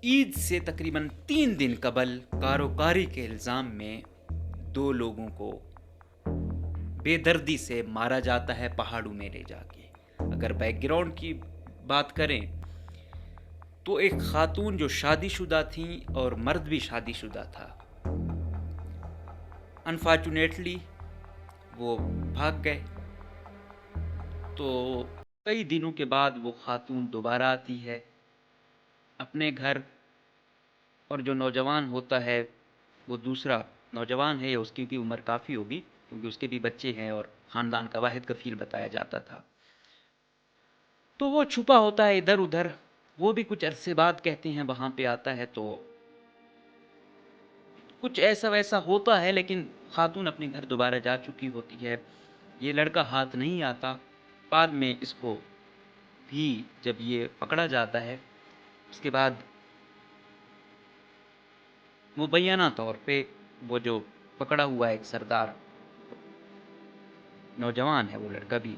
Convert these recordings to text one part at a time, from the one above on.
عید سے تقریباً 3 دن قبل کاروکاری کے الزام میں 2 لوگوں کو بے دردی سے مارا جاتا ہے پہاڑوں میں لے جا کے۔ اگر بیک گراؤنڈ کی بات کریں تو ایک خاتون جو شادی شدہ تھیں اور مرد بھی شادی شدہ تھا، انفارچونیٹلی وہ بھاگ گئے۔ تو کئی دنوں کے بعد وہ خاتون دوبارہ آتی ہے اپنے گھر، اور جو نوجوان ہوتا ہے وہ دوسرا نوجوان ہے، یا اس کی بھی عمر کافی ہوگی کیونکہ اس کے بھی بچے ہیں اور خاندان کا واحد کفیل بتایا جاتا تھا، تو وہ چھپا ہوتا ہے ادھر ادھر۔ وہ بھی کچھ عرصے بعد کہتے ہیں وہاں پہ آتا ہے تو کچھ ایسا ویسا ہوتا ہے، لیکن خاتون اپنے گھر دوبارہ جا چکی ہوتی ہے۔ یہ لڑکا ہاتھ نہیں آتا۔ بعد میں اس کو بھی جب یہ پکڑا جاتا ہے، اس کے بعد مبینہ طور پہ وہ جو پکڑا ہوا ایک سردار نوجوان ہے، وہ لڑکا بھی،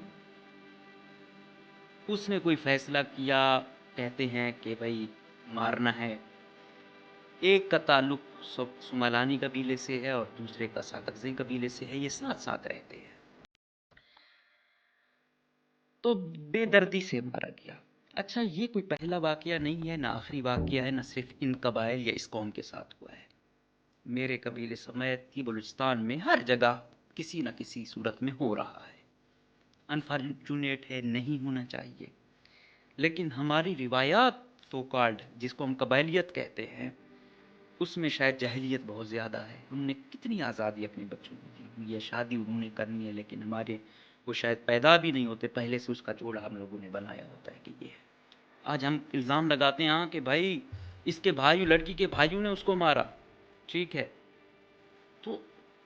اس نے کوئی فیصلہ کیا۔ کہتے ہیں کہ بھائی مارنا ہے۔ ایک کا تعلق سمالانی قبیلے سے ہے اور دوسرے کا ساکزئی قبیلے سے ہے، یہ ساتھ ساتھ رہتے ہیں، تو بے دردی سے مارا گیا۔ اچھا، یہ کوئی پہلا واقعہ نہیں ہے، نہ آخری واقعہ ہے، نہ صرف ان قبائل یا اس قوم کے ساتھ ہوا ہے۔ میرے قبیلے سمیت کی بلوچستان میں ہر جگہ کسی نہ کسی صورت میں ہو رہا ہے۔ انفارچونیٹ ہے، نہیں ہونا چاہیے، لیکن ہماری روایات سو کالڈ جس کو ہم قبائلیت کہتے ہیں، اس میں شاید جاہلیت بہت زیادہ ہے۔ انہوں نے کتنی آزادی اپنے بچوں کو دی ہوئی ہے، شادی انہوں نے کرنی ہے، لیکن ہمارے وہ شاید پیدا بھی نہیں ہوتے، پہلے سے اس کا جوڑا ہم لوگوں نے بنایا ہوتا ہے کہ یہ ہے۔ آج ہم الزام لگاتے ہیں کہ بھائی اس کے بھائیوں، لڑکی کے بھائیوں نے اس کو مارا، ٹھیک ہے، تو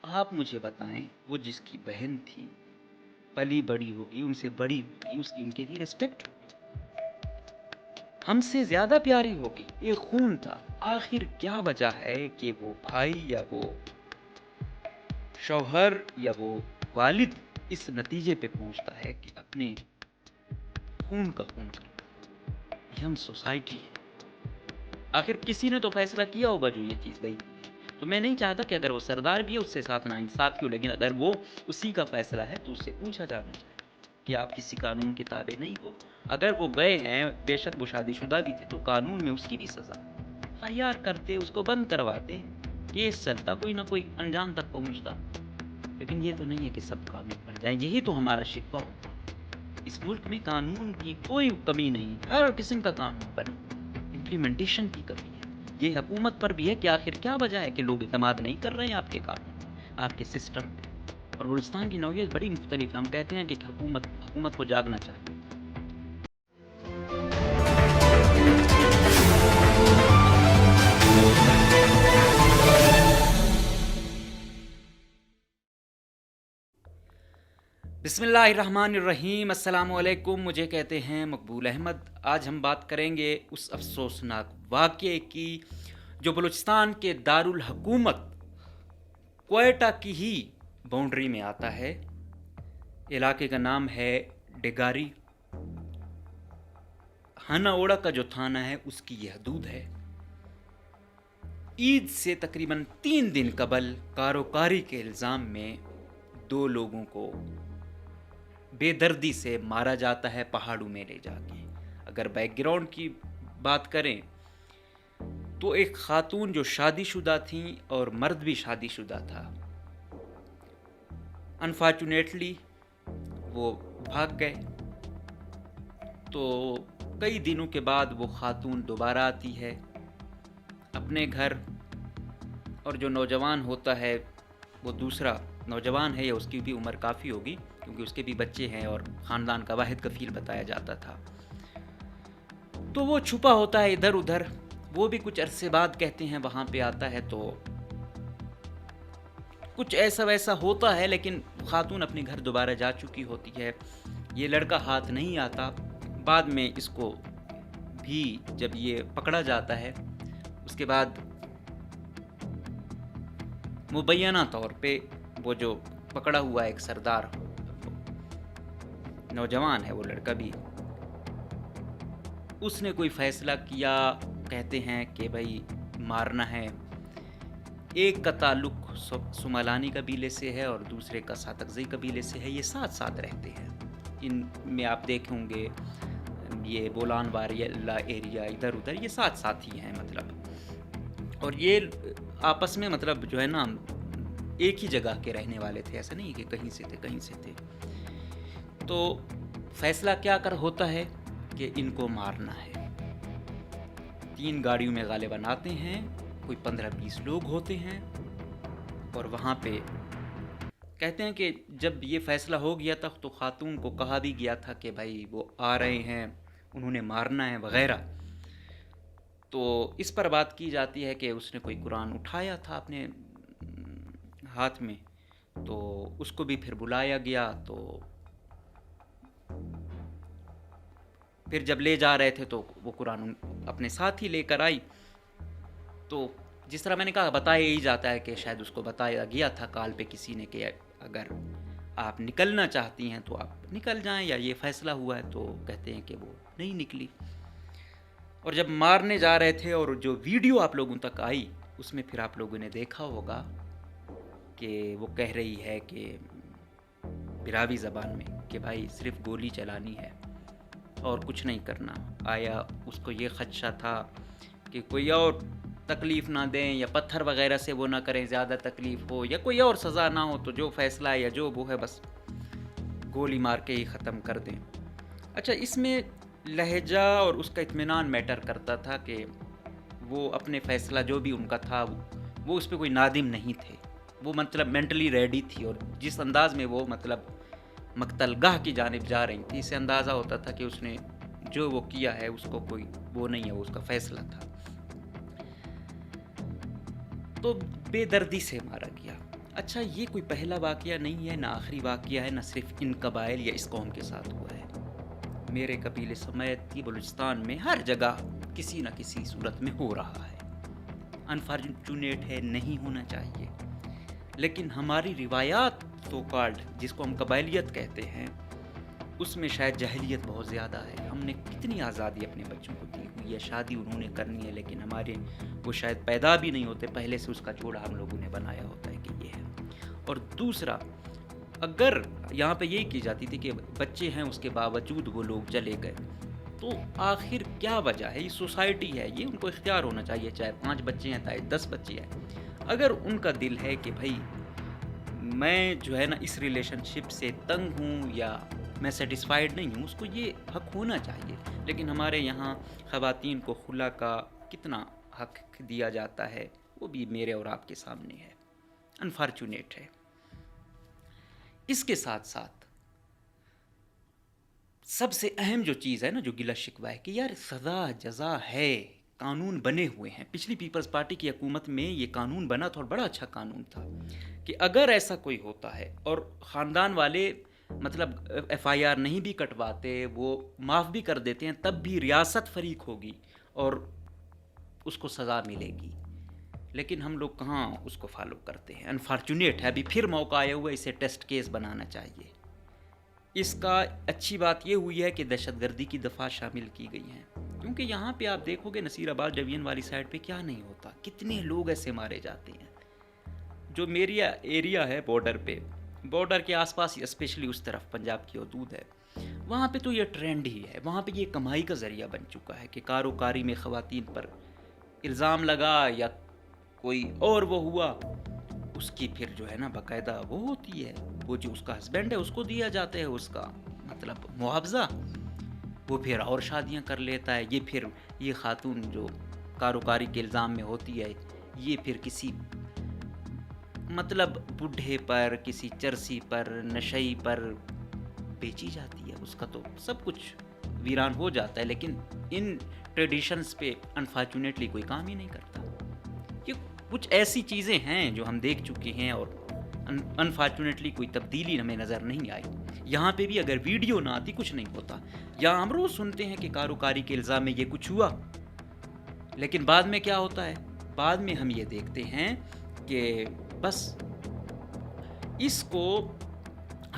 آپ مجھے بتائیں وہ جس کی بہن تھی، پلی بڑی ہوگی، ان سے بڑی ہوگی، اس کی ان کے لیے ریسپیکٹ ہوگی، ہم سے زیادہ پیاری ہوگی، یہ خون تھا۔ آخر کیا وجہ ہے کہ وہ بھائی یا وہ شوہر یا وہ والد اس نتیجے پہ پہنچتا ہے کہ اپنے خون کا خون کرے؟ یہ ہم سوسائٹی ہے۔ آخر کسی نے تو فیصلہ کیا ہوگا جو یہ چیز گئی، تو میں نہیں چاہتا کہ اگر وہ سردار بھی ہے اس سے ساتھ نا انصاف کیوں، لیکن اگر وہ اسی کا فیصلہ ہے تو اس سے پوچھا جانا چاہیے کہ آپ کسی قانون کے تابع نہیں ہو۔ اگر وہ گئے ہیں، بے شک وہ شادی شدہ بھی تھے، تو قانون میں اس کی بھی سزا FIR کرتے، اس کو بند کرواتے، کیس چلتا، کوئی نہ کوئی انجام تک پہنچتا۔ لیکن یہ تو نہیں ہے کہ سب قانون بن جائیں، یہی تو ہمارا شکوہ ہوتا ہے۔ اس ملک میں قانون کی کوئی کمی نہیں، ہر قسم کا قانون بنے، امپلیمنٹیشن کی کمی ہے۔ یہ حکومت پر بھی ہے کہ آخر کیا وجہ ہے کہ لوگ اعتماد نہیں کر رہے ہیں آپ کے قانون، آپ کے سسٹم پہ۔ اور بلوچستان کی نوعیت بڑی مختلف ہے، ہم کہتے ہیں کہ حکومت کو جاگنا چاہیے۔ بسم اللہ الرحمن الرحیم، السلام علیکم، مجھے کہتے ہیں مقبول احمد۔ آج ہم بات کریں گے اس افسوسناک واقعے کی جو بلوچستان کے دارالحکومت کوئٹہ کی ہی باؤنڈری میں آتا ہے۔ علاقے کا نام ہے ڈگاری۔ ہانا اوڑا کا جو تھانہ ہے اس کی یہ حدود ہے۔ عید سے تقریباً 3 دن قبل کاروکاری کے الزام میں 2 لوگوں کو بے دردی سے مارا جاتا ہے پہاڑوں میں لے جا کے۔ اگر بیک گراؤنڈ کی بات کریں تو ایک خاتون جو شادی شدہ تھیں اور مرد بھی شادی شدہ تھا، انفارچونیٹلی وہ بھاگ گئے۔ تو کئی دنوں کے بعد وہ خاتون دوبارہ آتی ہے اپنے گھر، اور جو نوجوان ہوتا ہے وہ دوسرا نوجوان ہے، یا اس کی بھی عمر کافی ہوگی کیونکہ اس کے بھی بچے ہیں اور خاندان کا واحد کفیل بتایا جاتا تھا، تو وہ چھپا ہوتا ہے ادھر ادھر۔ وہ بھی کچھ عرصے بعد کہتے ہیں وہاں پہ آتا ہے تو کچھ ایسا ویسا ہوتا ہے، لیکن خاتون اپنے گھر دوبارہ جا چکی ہوتی ہے۔ یہ لڑکا ہاتھ نہیں آتا۔ بعد میں اس کو بھی جب یہ پکڑا جاتا ہے، اس کے بعد مبینہ طور پہ وہ جو پکڑا ہوا ایک سردار نوجوان ہے، وہ لڑکا بھی، اس نے کوئی فیصلہ کیا۔ کہتے ہیں کہ بھائی مارنا ہے، ایک کا تعلق سمالانی قبیلے سے ہے اور دوسرے کا ساتکزئی قبیلے سے ہے، یہ ساتھ ساتھ رہتے ہیں۔ ان میں آپ دیکھیں گے یہ بولان واریلا ایریا ادھر ادھر یہ ساتھ ساتھ ہی ہیں مطلب، اور یہ آپس میں مطلب جو ہے نا ایک ہی جگہ کے رہنے والے تھے، ایسا نہیں کہ کہیں سے تھے کہیں سے تھے۔ تو فیصلہ کیا کر ہوتا ہے کہ ان کو مارنا ہے۔ 3 گاڑیوں میں غالباً آتے ہیں، کوئی 15-20 لوگ ہوتے ہیں، اور وہاں پہ کہتے ہیں کہ جب یہ فیصلہ ہو گیا تھا تو خاتون کو کہا بھی گیا تھا کہ بھائی وہ آ رہے ہیں، انہوں نے مارنا ہے وغیرہ۔ تو اس پر بات کی جاتی ہے کہ اس نے کوئی قرآن اٹھایا تھا اپنے ہاتھ میں، تو اس کو بھی پھر بلایا گیا، تو پھر جب لے جا رہے تھے تو وہ قرآن اپنے ساتھ ہی لے کر آئی۔ تو جس طرح میں نے کہا بتایا یہی جاتا ہے کہ شاید اس کو بتایا گیا تھا کال پہ کسی نے کہ اگر آپ نکلنا چاہتی ہیں تو آپ نکل جائیں، یا یہ فیصلہ ہوا ہے، تو کہتے ہیں کہ وہ نہیں نکلی۔ اور جب مارنے جا رہے تھے اور جو ویڈیو آپ لوگوں تک آئی اس میں پھر آپ لوگوں نے دیکھا ہوگا کہ وہ کہہ رہی ہے کہ براوی زبان میں کہ بھائی صرف گولی چلانی ہے اور کچھ نہیں کرنا۔ آیا اس کو یہ خدشہ تھا کہ کوئی اور تکلیف نہ دیں یا پتھر وغیرہ سے وہ نہ کریں، زیادہ تکلیف ہو یا کوئی اور سزا نہ ہو، تو جو فیصلہ ہے یا جو وہ ہے بس گولی مار کے ہی ختم کر دیں۔ اچھا، اس میں لہجہ اور اس کا اطمینان میٹر کرتا تھا کہ وہ اپنے فیصلہ جو بھی ان کا تھا وہ اس پہ کوئی نادم نہیں تھے، وہ مطلب مینٹلی ریڈی تھی، اور جس انداز میں وہ مطلب مقتل گاہ کی جانب جا رہی تھی، اس سے اندازہ ہوتا تھا کہ اس نے جو وہ کیا ہے اس کو کوئی وہ نہیں ہے، وہ اس کا فیصلہ تھا۔ تو بے دردی سے مارا گیا۔ اچھا، یہ کوئی پہلا واقعہ نہیں ہے، نہ آخری واقعہ ہے، نہ صرف ان قبائل یا اس قوم کے ساتھ ہوا ہے۔ میرے قبیلے سمیت بلوچستان میں ہر جگہ کسی نہ کسی صورت میں ہو رہا ہے۔ انفارچونیٹ ہے، نہیں ہونا چاہیے، لیکن ہماری روایات سو کالڈ جس کو ہم قبائلیت کہتے ہیں اس میں شاید جاہلیت بہت زیادہ ہے۔ ہم نے کتنی آزادی اپنے بچوں کو دی ہوئی ہے، شادی انہوں نے کرنی ہے، لیکن ہمارے وہ شاید پیدا بھی نہیں ہوتے، پہلے سے اس کا جوڑا ہم لوگوں نے بنایا ہوتا ہے کہ یہ ہے۔ اور دوسرا، اگر یہاں پہ یہی کی جاتی تھی کہ بچے ہیں اس کے باوجود وہ لوگ چلے گئے، تو آخر کیا وجہ ہے؟ یہ سوسائٹی ہے، یہ ان کو اختیار ہونا چاہیے، چاہے 5 بچے ہیں چاہے 10 بچے ہیں۔ اگر ان کا دل ہے کہ بھائی میں جو ہے نا اس ریلیشن شپ سے تنگ ہوں یا میں سیٹسفائیڈ نہیں ہوں، اس کو یہ حق ہونا چاہیے۔ لیکن ہمارے یہاں خواتین کو خلا کا کتنا حق دیا جاتا ہے وہ بھی میرے اور آپ کے سامنے ہے، انفارچونیٹ ہے۔ اس کے ساتھ ساتھ سب سے اہم جو چیز ہے نا، جو گلہ شکوہ ہے کہ یار سزا جزا ہے، قانون بنے ہوئے ہیں۔ پچھلی پیپلز پارٹی کی حکومت میں یہ قانون بنا تھا اور بڑا اچھا قانون تھا کہ اگر ایسا کوئی ہوتا ہے اور خاندان والے مطلب ایف آئی آر نہیں بھی کٹواتے، وہ معاف بھی کر دیتے ہیں، تب بھی ریاست فریق ہوگی اور اس کو سزا ملے گی۔ لیکن ہم لوگ کہاں اس کو فالو کرتے ہیں، انفارچونیٹ ہے۔ ابھی پھر موقع آیا ہوا، اسے ٹیسٹ کیس بنانا چاہیے۔ اس کا اچھی بات یہ ہوئی ہے کہ دہشت گردی کی دفعہ شامل کی گئی ہیں، کیونکہ یہاں پہ آپ دیکھو گے نصیر آباد ڈوین والی سائڈ پہ کیا نہیں ہوتا، کتنے لوگ ایسے مارے جاتے ہیں۔ جو میری ایریا ہے بارڈر پہ، بارڈر کے آس پاس اسپیشلی اس طرف پنجاب کی حدود ہے، وہاں پہ تو یہ ٹرینڈ ہی ہے، وہاں پہ یہ کمائی کا ذریعہ بن چکا ہے کہ کاروکاری میں خواتین پر الزام لگا یا کوئی اور وہ ہوا، اس کی پھر جو ہے نا باقاعدہ وہ ہوتی ہے، وہ جو اس کا ہسبینڈ ہے اس کو دیا جاتا ہے اس کا مطلب معاوضہ، وہ پھر اور شادیاں کر لیتا ہے۔ یہ پھر یہ خاتون جو کاروکاری کے الزام میں ہوتی ہے، یہ پھر کسی مطلب بڈھے پر، کسی چرسی پر، نشئی پر بیچی جاتی ہے، اس کا تو سب کچھ ویران ہو جاتا ہے۔ لیکن ان ٹریڈیشنز پہ انفارچونیٹلی کوئی کام ہی نہیں کرتا۔ یہ کچھ ایسی چیزیں ہیں جو ہم دیکھ چکے ہیں اور انفارچونیٹلی کوئی تبدیلی ہمیں نظر نہیں آئی۔ یہاں پہ بھی اگر ویڈیو نہ آتی کچھ نہیں ہوتا۔ یہاں ہم روز سنتے ہیں کہ کاروکاری کے الزام میں یہ کچھ ہوا، لیکن بعد میں کیا ہوتا ہے؟ بعد میں ہم یہ دیکھتے ہیں کہ بس اس کو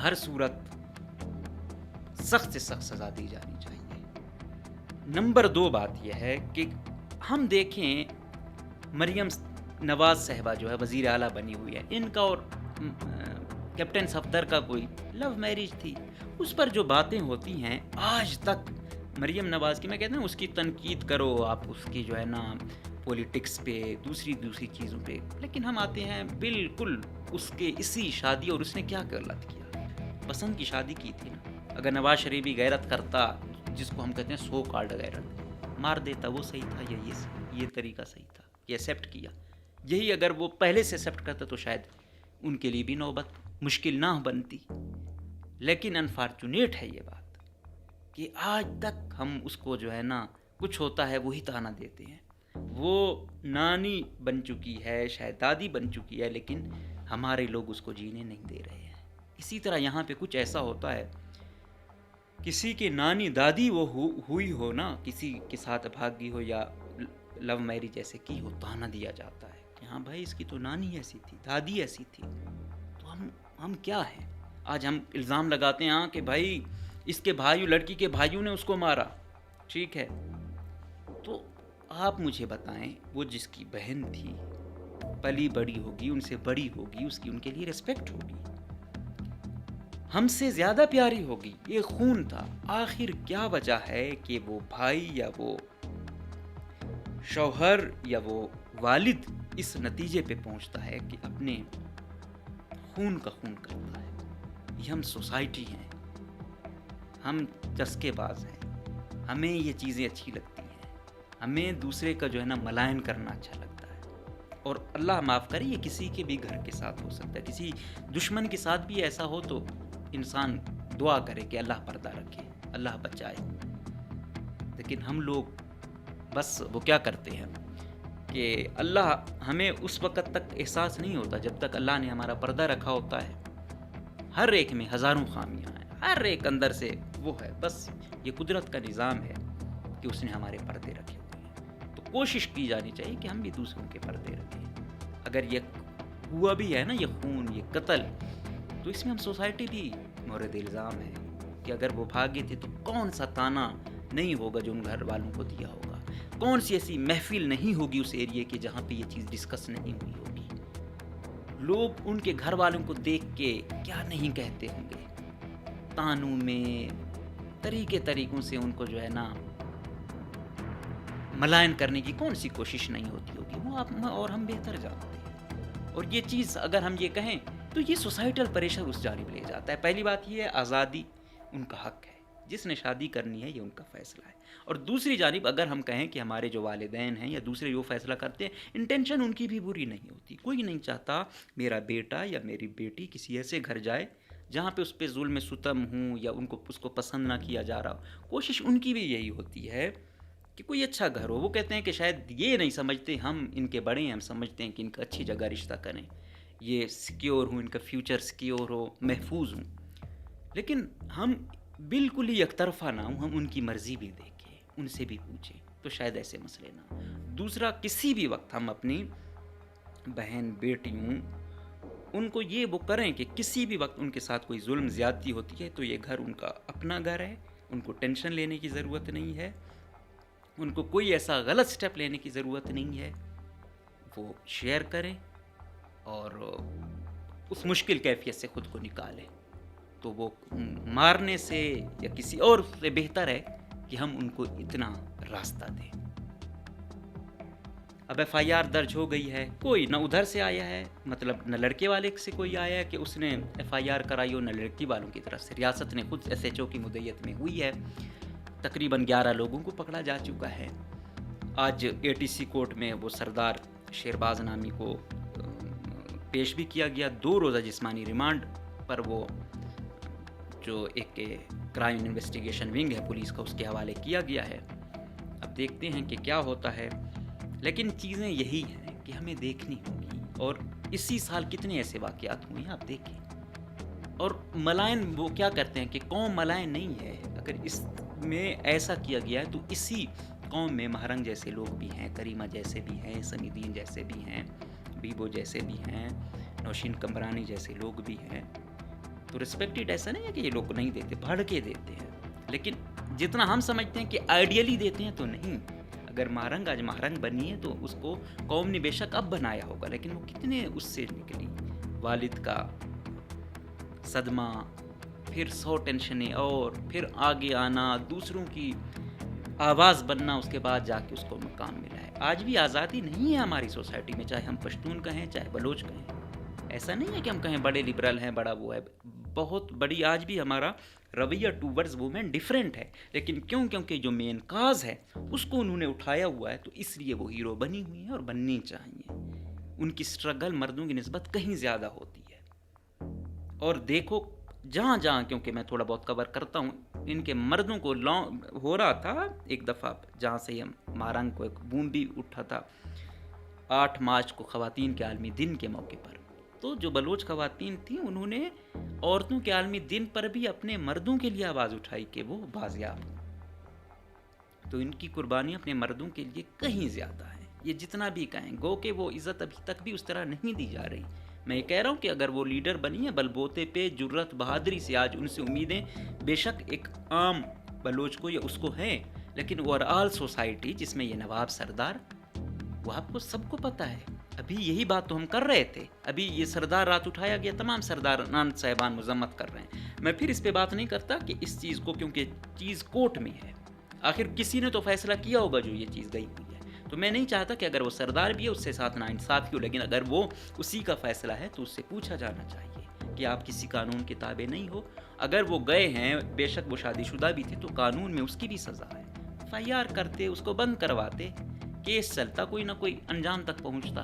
ہر صورت سخت سے سخت سزا دی جانی چاہیے۔ نمبر 2 بات یہ ہے کہ ہم دیکھیں مریم نواز صاحبہ جو ہے وزیر اعلیٰ بنی ہوئی ہے، ان کا اور کیپٹن صفدر کا کوئی لو میرج تھی. اس پر جو باتیں ہوتی ہیں آج تک مریم نواز کی، میں کہتا ہوں اس کی تنقید کرو آپ، اس کی جو ہے نا پولیٹکس پہ، دوسری چیزوں پہ، لیکن ہم آتے ہیں بالکل اس کے اسی شادی، اور اس نے کیا غلط کیا؟ پسند کی شادی کی تھی نا. اگر نواز شریف بھی غیرت کرتا، جس کو ہم کہتے ہیں سو کالڈ غیرت، مار دیتا، وہ صحیح تھا یا یہ طریقہ صحیح تھا؟ یہ ایکسیپٹ کیا. یہی اگر وہ پہلے سے ایکسیپٹ کرتا تو شاید ان کے لیے بھی نوبت مشکل نہ بنتی. لیکن انفارچونیٹ ہے یہ بات کہ آج تک ہم اس کو جو ہے نا کچھ ہوتا ہے وہی تانا دیتے ہیں. وہ نانی بن چکی ہے، شاید دادی بن چکی ہے، لیکن ہمارے لوگ اس کو جینے نہیں دے رہے ہیں. اسی طرح یہاں پہ کچھ ایسا ہوتا ہے، کسی کی نانی دادی وہ ہوئی ہو نا، کسی کے ساتھ بھاگی ہو یا لو میرج ایسے کی ہو، تانا دیا جاتا ہے کہ ہاں بھائی اس کی تو نانی ایسی تھی، دادی ایسی تھی. تو ہم کیا ہیں؟ آج ہم الزام لگاتے ہیں ہاں کہ بھائی اس کے بھائیوں، لڑکی کے بھائیوں نے اس کو مارا. ٹھیک ہے، تو آپ مجھے بتائیں، وہ جس کی بہن تھی، پلی بڑی ہوگی، ان سے بڑی ہوگی، اس کی ان کے لیے ریسپیکٹ ہوگی، ہم سے زیادہ پیاری ہوگی. یہ خون تھا. آخر کیا وجہ ہے کہ وہ بھائی یا وہ شوہر یا وہ والد اس نتیجے پہ پہنچتا ہے کہ اپنے خون کا خون کرتا ہے؟ یہ ہم سوسائٹی ہیں، ہم چسکے باز ہیں، ہمیں یہ چیزیں اچھی لگتی ہیں، ہمیں دوسرے کا جو ہے نا ملائن کرنا اچھا لگتا ہے. اور اللہ معاف کرے، یہ کسی کے بھی گھر کے ساتھ ہو سکتا ہے، کسی دشمن کے ساتھ بھی ایسا ہو تو انسان دعا کرے کہ اللہ پردہ رکھے، اللہ بچائے. لیکن ہم لوگ بس وہ کیا کرتے ہیں کہ اللہ، ہمیں اس وقت تک احساس نہیں ہوتا جب تک اللہ نے ہمارا پردہ رکھا ہوتا ہے. ہر ایک میں ہزاروں خامیاں ہیں، ہر ایک اندر سے وہ ہے، بس یہ قدرت کا نظام ہے کہ اس نے ہمارے پردے رکھے ہوئے ہیں. تو کوشش کی جانی چاہیے کہ ہم بھی دوسروں کے پردے رکھیں. اگر یہ ہوا بھی ہے نا، یہ خون، یہ قتل، تو اس میں ہم سوسائٹی بھی مورد الزام ہے کہ اگر وہ بھاگے تھے تو کون سا تانا نہیں ہوگا جو ان گھر والوں کو دیا ہوگا، کون سی ایسی محفل نہیں ہوگی اس ایریے کی جہاں پہ یہ چیز ڈسکس نہیں ہوئی ہوگی. لوگ ان کے گھر والوں کو دیکھ کے کیا نہیں کہتے ہوں گے، تانوں میں طریقوں سے ان کو جو ہے نا ملائن کرنے کی کون سی کوشش نہیں ہوتی ہوگی. وہ آپ اور ہم بہتر جانتے ہیں. اور یہ چیز اگر ہم یہ کہیں تو یہ سوسائٹل پریشر اس جانب لے جاتا ہے. پہلی بات یہ ہے، آزادی ان کا حق ہے، جس نے شادی کرنی ہے یہ ان کا فیصلہ ہے. اور دوسری جانب اگر ہم کہیں کہ ہمارے جو والدین ہیں یا دوسرے جو فیصلہ کرتے ہیں، انٹینشن ان کی بھی بری نہیں ہوتی. کوئی نہیں چاہتا میرا بیٹا یا میری بیٹی کسی ایسے گھر جائے جہاں پہ اس پہ ظلم ستم ہوں یا اس کو پسند نہ کیا جا رہا ہو. کوشش ان کی بھی یہی ہوتی ہے کہ کوئی اچھا گھر ہو. وہ کہتے ہیں کہ شاید یہ نہیں سمجھتے، ہم ان کے بڑے ہیں، ہم سمجھتے ہیں کہ ان کا اچھی جگہ رشتہ کریں، یہ سیکیور ہوں، ان کا فیوچر سیکیور ہو، محفوظ ہوں. لیکن ہم بالکل ہی یک طرفہ نہ ہوں، ہم ان کی مرضی بھی دیکھیں، ان سے بھی پوچھیں، تو شاید ایسے مسئلے نہ ہوں. دوسرا، کسی بھی وقت ہم اپنی بہن بیٹیوں ان کو یہ وہ کریں کہ کسی بھی وقت ان کے ساتھ کوئی ظلم زیادتی ہوتی ہے تو یہ گھر ان کا اپنا گھر ہے، ان کو ٹینشن لینے کی ضرورت نہیں ہے، ان کو کوئی ایسا غلط سٹیپ لینے کی ضرورت نہیں ہے. وہ شیئر کریں اور اس مشکل کیفیت سے خود کو نکالیں. تو وہ مارنے سے یا کسی اور سے بہتر ہے کہ ہم ان کو اتنا راستہ دیں. اب ایف آئی آر درج ہو گئی ہے، کوئی نہ ادھر سے آیا ہے، مطلب نہ لڑکے والے سے کوئی آیا ہے کہ اس نے ایف آئی آر کرائی ہو، نہ لڑکی والوں کی طرف سے. ریاست نے خود ایس ایچ او کی مدعیت میں ہوئی ہے. تقریباً 11 لوگوں کو پکڑا جا چکا ہے. آج اے ٹی سی کورٹ میں وہ سردار شیرباز نامی کو پیش بھی کیا گیا. 2 روزہ جسمانی ریمانڈ پر وہ جو ایک کرائم انویسٹیگیشن ونگ ہے پولیس کا، اس کے حوالے کیا گیا ہے. اب دیکھتے ہیں کہ کیا ہوتا ہے. لیکن چیزیں یہی ہیں کہ ہمیں دیکھنی ہوگی. اور اسی سال کتنے ایسے واقعات ہوئے ہیں آپ دیکھیں. اور ملائن وہ کیا کرتے ہیں کہ قوم ملائن نہیں ہے. اگر اس میں ایسا کیا گیا ہے تو اسی قوم میں مہرنگ جیسے لوگ بھی ہیں، کریمہ جیسے بھی ہیں، سنی دین جیسے بھی ہیں، بیبو جیسے بھی ہیں، نوشین کمرانی جیسے لوگ بھی ہیں. تو رسپیکٹڈ ایسا نہیں ہے کہ یہ لوگ نہیں دیتے، بڑھ کے دیتے ہیں. لیکن جتنا ہم سمجھتے ہیں کہ آئیڈیلی دیتے ہیں تو نہیں. اگر مہرنگ آج مہرنگ بنی ہے تو اس کو قوم نے بے شک اب بنایا ہوگا، لیکن وہ کتنے اس سے نکلی، والد کا صدمہ، پھر 100 ٹینشنیں، اور پھر آگے آنا، دوسروں کی آواز بننا، اس کے بعد جا کے اس کو مقام ملا ہے۔ آج بھی آزادی نہیں ہے ہماری سوسائٹی میں، چاہے ہم پشتون کہیں چاہے بلوچ کہیں، ایسا نہیں ہے کہ ہم کہیں بڑے لبرل ہیں، بڑا وہ ہے، بہت بڑی آج بھی ہمارا رویہ ٹوورڈز وومن ڈیفرنٹ ہے، لیکن کیونکہ جو مین کاز ہے اس کو انہوں نے اٹھایا ہوا ہے، تو اس لیے وہ ہیرو بنی ہوئی ہیں اور بننی چاہیے۔ ان کی سٹرگل مردوں کی نسبت کہیں زیادہ ہوتی ہے، اور دیکھو جہاں جہاں، کیونکہ میں تھوڑا بہت کور کرتا ہوں، ان کے مردوں کو ہو رہا تھا ایک دفعہ، جہاں سے ہم مہرنگ کو ایک بوم بھی اٹھا تھا 8 مارچ کو خواتین کے عالمی دن کے موقع پر، تو جو بلوچ خواتین تھیں انہوں نے عورتوں کے عالمی دن پر بھی اپنے مردوں کے لیے آواز اٹھائی کہ وہ بازیاب ہوں۔ تو ان کی قربانی اپنے مردوں کے لیے کہیں زیادہ ہے، یہ جتنا بھی کہیں، گو کہ وہ عزت ابھی تک بھی اس طرح نہیں دی جا رہی۔ میں یہ کہہ رہا ہوں کہ اگر وہ لیڈر بنی ہے بلبوتے پہ، جرت بہادری سے، آج ان سے امیدیں بے شک ایک عام بلوچ کو یا اس کو ہیں، لیکن اوور آل سوسائٹی جس میں یہ نواب سردار، وہ آپ کو سب کو پتہ ہے۔ ابھی یہی بات تو ہم کر رہے تھے، ابھی یہ سردار رات اٹھایا گیا، تمام سرداران صاحبان مذمت کر رہے ہیں۔ میں پھر اس پہ بات نہیں کرتا کہ اس چیز کو، کیونکہ چیز کورٹ میں ہے، آخر کسی نے تو فیصلہ کیا ہوگا جو یہ چیز گئی ہوئی ہے، تو میں نہیں چاہتا کہ اگر وہ سردار بھی ہے اس سے ساتھ ناانصافی ہو، لیکن اگر وہ اسی کا فیصلہ ہے تو اس سے پوچھا جانا چاہیے کہ آپ کسی قانون کے تابع نہیں ہو۔ اگر وہ گئے ہیں، بے شک وہ شادی شدہ بھی تھے، تو قانون میں اس کی بھی سزا ہے، FIR کرتے، اس کو بند کرواتے، کیس چلتا، کوئی نہ کوئی انجام تک پہنچتا۔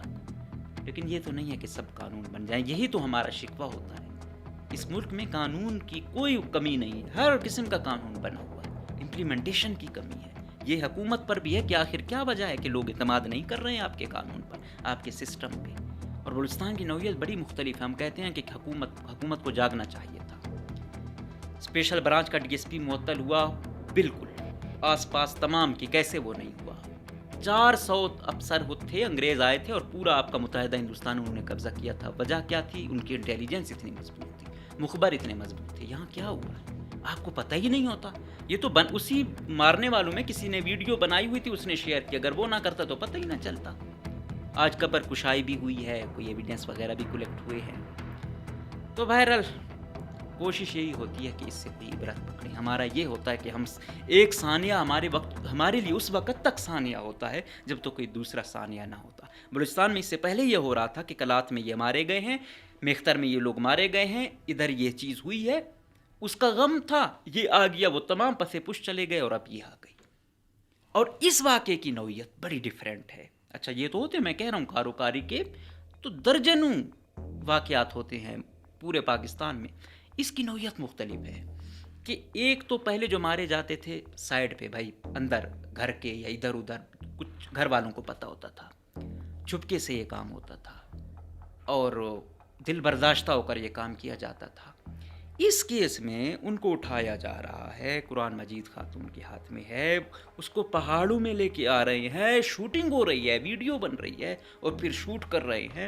لیکن یہ تو نہیں ہے کہ سب قانون بن جائیں، یہی تو ہمارا شکوہ ہوتا ہے۔ اس ملک میں قانون کی کوئی کمی نہیں ہے، ہر قسم کا قانون بنا ہوا ہے، امپلیمنٹیشن کی کمی ہے۔ یہ حکومت پر بھی ہے کہ آخر کیا وجہ ہے کہ لوگ اعتماد نہیں کر رہے ہیں آپ کے قانون پر، آپ کے سسٹم پہ۔ اور بلوچستان کی نوعیت بڑی مختلف ہے، ہم کہتے ہیں کہ حکومت کو جاگنا چاہیے تھا۔ اسپیشل برانچ کا DSP معطل ہوا، بالکل آس پاس تمام کی، کیسے وہ نہیں ہوا؟ 400 افسر تھے، انگریز آئے تھے اور پورا آپ کا متحدہ ہندوستان انہوں نے قبضہ کیا تھا۔ وجہ کیا تھی؟ ان کی انٹیلیجنس اتنی مضبوط تھی، مخبر اتنے مضبوط تھے۔ یہاں کیا ہوا ہے آپ کو پتہ ہی نہیں ہوتا۔ یہ تو اسی مارنے والوں میں کسی نے ویڈیو بنائی ہوئی تھی، اس نے شیئر کی، اگر وہ نہ کرتا تو پتہ ہی نہ چلتا۔ آج قبر کشائی بھی ہوئی ہے، کوئی ایویڈنس وغیرہ بھی کلیکٹ ہوئے ہیں، تو بہرحال کوشش یہی ہوتی ہے کہ اس سے کوئی عبرت پکڑیں۔ ہمارا یہ ہوتا ہے کہ ہم ایک ثانیہ ہمارے لیے اس وقت تک ثانیہ ہوتا ہے جب تو کوئی دوسرا ثانیہ نہ ہوتا۔ بلوچستان میں اس سے پہلے یہ ہو رہا تھا کہ کلات میں یہ مارے گئے ہیں، میختر میں یہ لوگ مارے گئے ہیں، ادھر یہ چیز ہوئی ہے، اس کا غم تھا، یہ آ گیا، وہ تمام پسے پش چلے گئے اور اب یہ آ گئی۔ اور اس واقعے کی نوعیت بڑی ڈیفرنٹ ہے۔ اچھا یہ تو ہوتے، میں کہہ رہا ہوں کاروکاری کے تو درجنوں واقعات ہوتے ہیں پورے پاکستان میں، اس کی نوعیت مختلف ہے کہ ایک تو پہلے جو مارے جاتے تھے سائڈ پہ، بھائی اندر گھر کے یا ادھر ادھر، کچھ گھر والوں کو پتہ ہوتا تھا، چھپکے سے یہ کام ہوتا تھا اور دل برداشتہ ہو کر یہ کام کیا جاتا تھا۔ اس کیس میں ان کو اٹھایا جا رہا ہے، قرآن مجید خاتون کے ہاتھ میں ہے، اس کو پہاڑوں میں لے کے آ رہے ہیں، شوٹنگ ہو رہی ہے، ویڈیو بن رہی ہے اور پھر شوٹ کر رہے ہیں۔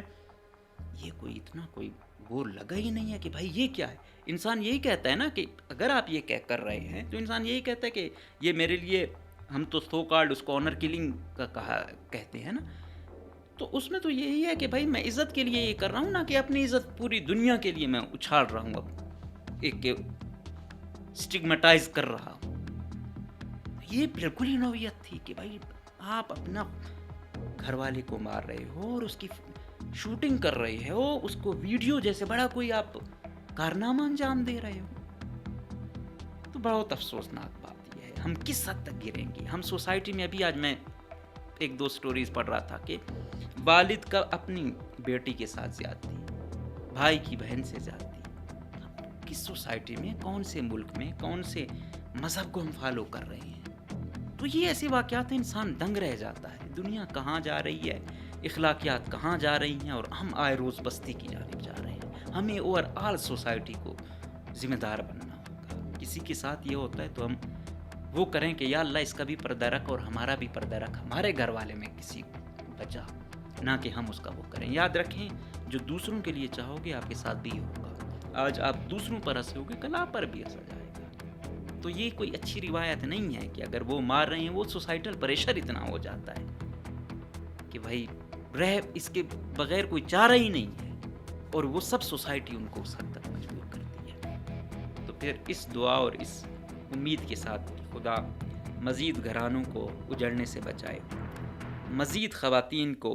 یہ کوئی اتنا کوئی وہ لگا ہی نہیں ہے کہ بھائی یہ کیا ہے۔ انسان یہی کہتا ہے نا کہ اگر آپ یہ کر رہے ہیں تو انسان یہی کہتا ہے کہ یہ میرے لیے، ہم تو سو کالڈ اس کو آنر کلنگ کا کہتے ہیں نا، تو اس میں تو یہی ہے کہ بھائی میں عزت کے لیے یہ کر رہا ہوں، نہ کہ اپنی عزت پوری دنیا کے لیے میں اچھال رہا ہوں، اب ایک سٹگمیٹائز کر رہا ہوں۔ یہ بالکل ہی نوعیت تھی کہ بھائی آپ اپنا گھر والے کو مار رہے ہو اور اس کی شوٹنگ کر رہے ہو، اس کو ویڈیو جیسے بڑا کوئی آپ کارنامہ انجام دے رہے ہو۔ تو بہت افسوسناک بات یہ ہے، ہم کس حد تک گریں گے ہم سوسائٹی میں۔ ابھی آج میں ایک دو سٹوریز پڑھ رہا تھا کہ والد کا اپنی بیٹی کے ساتھ زیادتی، بھائی کی بہن سے زیادتی۔ کس سوسائٹی میں، کون سے ملک میں، کون سے مذہب کو ہم فالو کر رہے ہیں؟ تو یہ ایسے واقعات انسان دنگ رہ جاتا ہے، دنیا کہاں جا رہی ہے، اخلاقیات کہاں جا رہی ہیں، اور ہم آئے روز بستی کی جانب جا رہے ہیں۔ ہمیں اوور آل سوسائٹی کو ذمہ دار بننا ہوگا۔ کسی کے ساتھ یہ ہوتا ہے تو ہم وہ کریں کہ یا اللہ اس کا بھی پردہ رکھ اور ہمارا بھی پردہ رکھ، ہمارے گھر والے میں کسی بچا، نہ کہ ہم اس کا وہ کریں۔ یاد رکھیں جو دوسروں کے لیے چاہو گے آپ کے ساتھ بھی ہوگا۔ آج آپ دوسروں پر ہنسو گے، کل آپ پر بھی ہنسا جائے گا۔ تو یہ کوئی اچھی روایت نہیں ہے کہ اگر وہ مار رہے ہیں، وہ سوسائٹل پریشر اتنا ہو جاتا ہے کہ بھائی رہ اس کے بغیر کوئی چارہ ہی نہیں ہے، اور وہ سب سوسائٹی ان کو اس حد تک مجبور کرتی ہے۔ تو پھر اس دعا اور اس امید کے ساتھ کہ خدا مزید گھرانوں کو اجڑنے سے بچائے، مزید خواتین کو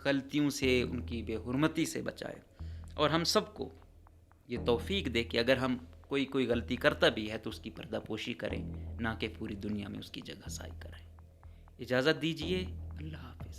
غلطیوں سے، ان کی بے حرمتی سے بچائے، اور ہم سب کو یہ توفیق دے کہ اگر ہم کوئی غلطی کرتا بھی ہے تو اس کی پردہ پوشی کریں، نہ کہ پوری دنیا میں اس کی جگہ سائی کریں۔ اجازت دیجیے، اللہ حافظ۔